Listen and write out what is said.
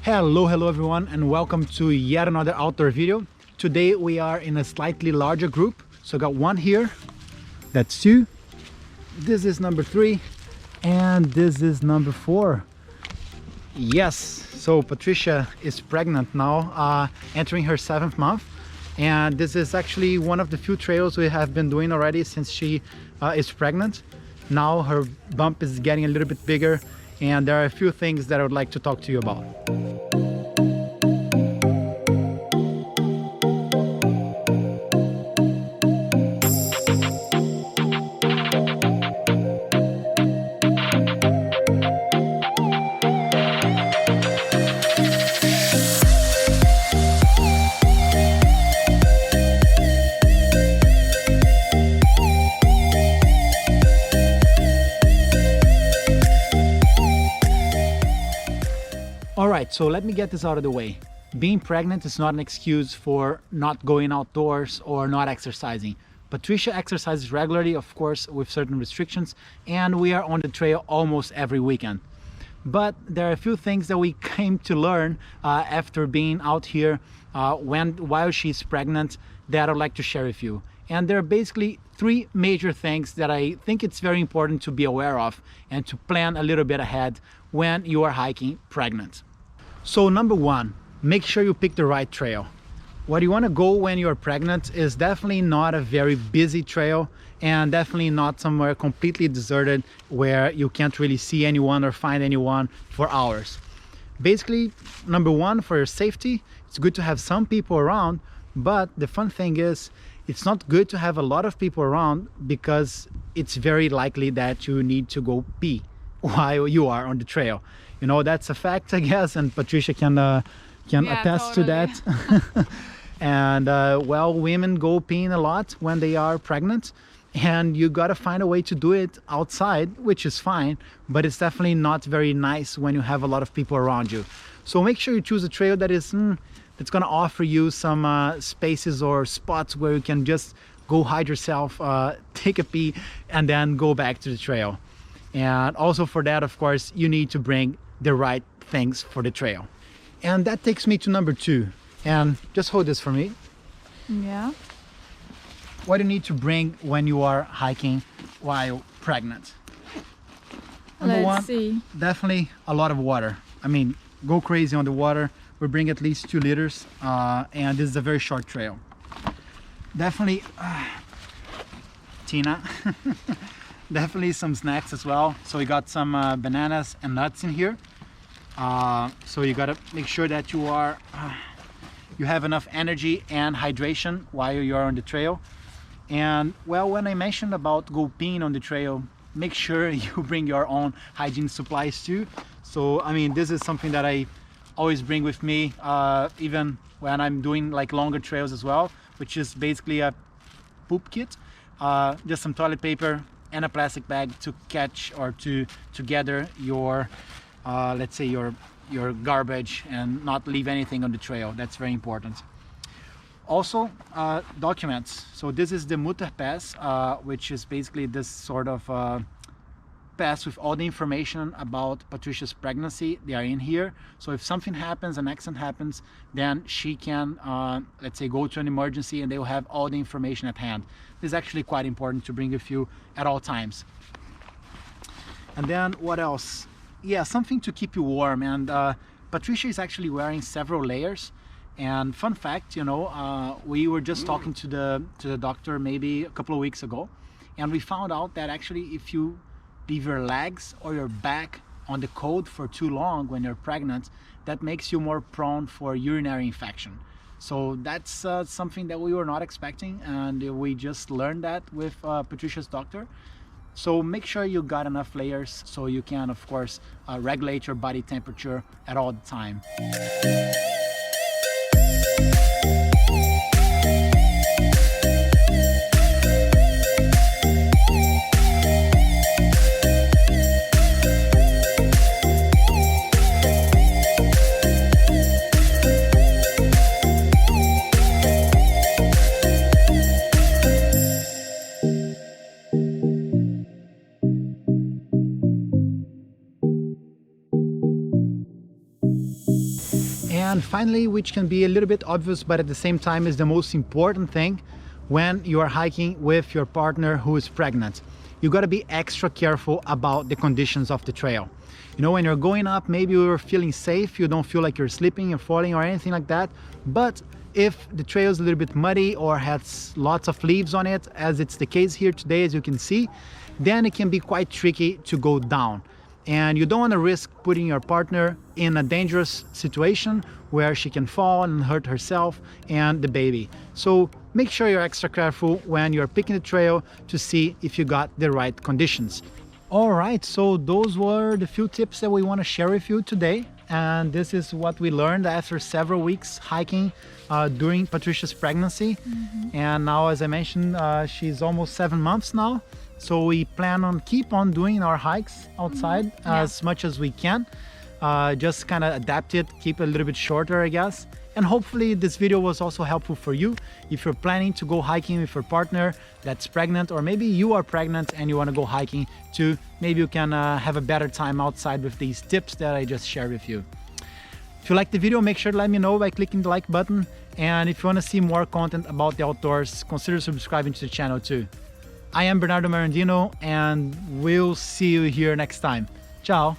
Hello everyone, and welcome to yet another outdoor video. Today we are in a slightly larger group. So I got one here, that's two, this is number three, and this is number four. Yes, so Patricia is pregnant now, entering her 7th month. And this is actually one of the few trails we have been doing already since she is pregnant. Now her bump is getting a little bit bigger, and there are a few things that I would like to talk to you about. Alright, so let me get this out of the way. Being pregnant is not an excuse for not going outdoors or not exercising. Patricia exercises regularly, of course, with certain restrictions, and we are on the trail almost every weekend. But there are a few things that we came to learn after being out here while she's pregnant that I'd like to share with you. And there are basically three major things that I think it's very important to be aware of and to plan a little bit ahead when you are hiking pregnant. So number one, make sure you pick the right trail. What you want to go when you're pregnant is definitely not a very busy trail, and definitely not somewhere completely deserted where you can't really see anyone or find anyone for hours. Basically, number one, for your safety, it's good to have some people around, but the fun thing is it's not good to have a lot of people around because it's very likely that you need to go pee while you are on the trail. You know, that's a fact, I guess, and Patricia can attest to that. And well, women go peeing a lot when they are pregnant, and you gotta find a way to do it outside, which is fine, but it's definitely not very nice when you have a lot of people around you. So make sure you choose a trail that is that's gonna offer you some spaces or spots where you can just go hide yourself, take a pee, and then go back to the trail. And also for that, of course, you need to bring the right things for the trail. And that takes me to number two. And just hold this for me. Yeah. What do you need to bring when you are hiking while pregnant? Number one, definitely a lot of water. I mean, go crazy on the water. We bring at least 2 liters, and this is a very short trail. Definitely, Tina. Definitely some snacks as well. So we got some bananas and nuts in here. So you gotta make sure that you have enough energy and hydration while you're on the trail. And well, when I mentioned about go peeing on the trail, make sure you bring your own hygiene supplies too. So I mean, this is something that I always bring with me, even when I'm doing like longer trails as well, which is basically a poop kit, just some toilet paper and a plastic bag to catch or to gather your let's say your garbage and not leave anything on the trail. That's very important. Also, documents. So this is the Mutter pass, which is basically this sort of pass with all the information about Patricia's pregnancy. They are in here, so if something happens, an accident happens, then she can let's say go to an emergency and they will have all the information at hand. This is actually quite important to bring with you at all times. And then what else? Yeah, something to keep you warm. And Patricia is actually wearing several layers. And fun fact, you know, we were just talking to the doctor maybe a couple of weeks ago, and we found out that actually if you leave your legs or your back on the cold for too long when you're pregnant, that makes you more prone for urinary infection. So that's something that we were not expecting, and we just learned that with Patricia's doctor. So make sure you got enough layers so you can, of course, regulate your body temperature at all the time. And finally, which can be a little bit obvious, but at the same time is the most important thing when you are hiking with your partner who is pregnant. You got to be extra careful about the conditions of the trail. You know, when you're going up, maybe you're feeling safe, you don't feel like you're slipping or falling or anything like that. But if the trail is a little bit muddy or has lots of leaves on it, as it's the case here today, as you can see, then it can be quite tricky to go down. And you don't want to risk putting your partner in a dangerous situation where she can fall and hurt herself and the baby. So make sure you're extra careful when you're picking the trail to see if you got the right conditions. All right, so those were the few tips that we want to share with you today. And this is what we learned after several weeks hiking during Patricia's pregnancy. And now, as I mentioned, she's almost 7 months now. So we plan on keep on doing our hikes outside as much as we can. Just kind of adapt it, keep it a little bit shorter, I guess. And hopefully this video was also helpful for you if you're planning to go hiking with your partner that's pregnant, or maybe you are pregnant and you want to go hiking too. Maybe you can have a better time outside with these tips that I just shared with you. If you like the video, make sure to let me know by clicking the like button. And if you want to see more content about the outdoors, consider subscribing to the channel too. I am Bernardo Marandino, and we'll see you here next time. Ciao!